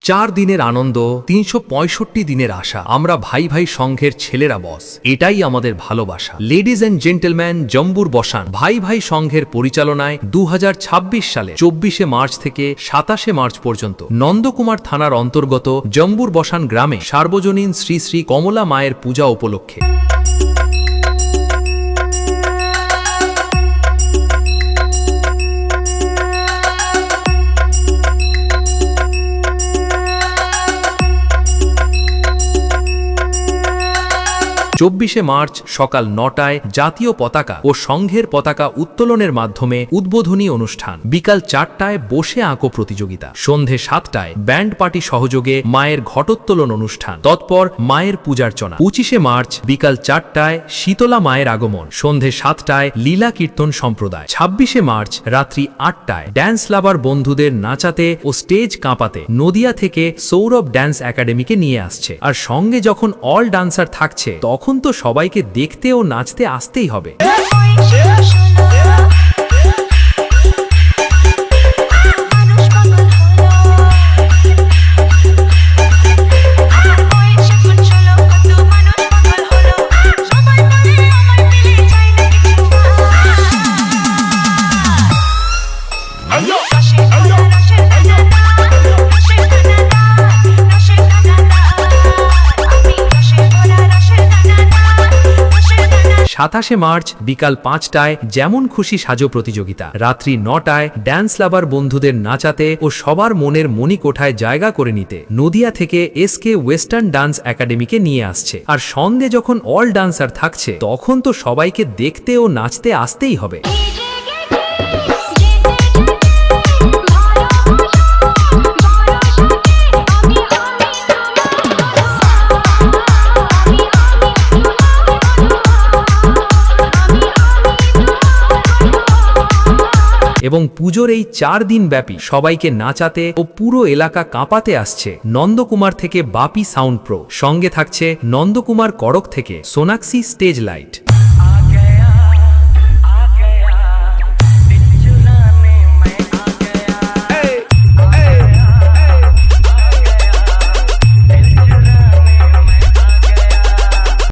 4 দিনের আনন্দ, 365 দিনের আশা। আমরা ভাই ভাই সংঘের ছেলেরা বস, এটাই আমাদের ভালোবাসা। লেডিজ এন্ড জেন্টলম্যান, জম্বুর বসান ভাই ভাই সংঘের পরিচালনায় 2026 সালে 24শে মার্চ থেকে 27শে মার্চ পর্যন্ত নন্দকুমার থানার অন্তর্গত জম্বুর বসান গ্রামে সার্বজনীন শ্রী শ্রী কমলা মায়ের পূজা উপলক্ষে 24শে মার্চ সকাল 9টায় জাতীয় পতাকা ও সংঘের পতাকা উত্তোলনের মাধ্যমে উদ্বোধনী অনুষ্ঠান। বিকাল 4টায় বসে আঁকো প্রতিযোগিতা। সন্ধে 7টায় ব্যান্ড পার্টি সহযোগে মায়ের ঘটোত্তোলন অনুষ্ঠান। তৎপর মায়ের পূজার্চনা। 25শে মার্চ বিকাল 4টায় শীতলা মায়ের আগমন। সন্ধে 7টায় লীলা কীর্তন সম্প্রদায়। 26শে মার্চ রাত্রি 8টায় ড্যান্স লাভার বন্ধুদের নাচাতে ও স্টেজ কাঁপাতে নদিয়া থেকে সৌরভ ড্যান্স একাডেমিকে নিয়ে আসছে। আর সঙ্গে যখন অল ডান্সার থাকছে তখন তো সবাইকে দেখতে ও নাচতে আসতেই হবে। সাতাশে মার্চ বিকাল 5টায় যেমন খুশি সাজো প্রতিযোগিতা। রাত্রি 9টায় ড্যান্স লাভার বন্ধুদের নাচাতে ও সবার মনের মণিকোঠায় জায়গা করে নিতে নদিয়া থেকে এসকে ওয়েস্টার্ন ডান্স একাডেমিকে নিয়ে আসছে। আর সঙ্গে যখন অল ডান্সার থাকছে তখন তো সবাইকে দেখতে ও নাচতে আসতেই হবে। এবং পুজোর এই 4 দিন ব্যাপী সবাইকে নাচাতে ও পুরো এলাকা কাঁপাতে আসছে নন্দকুমার থেকে বাপি সাউন্ড প্রো। সঙ্গে থাকছে নন্দকুমার করক থেকে সোনাক্ষী স্টেজ লাইট।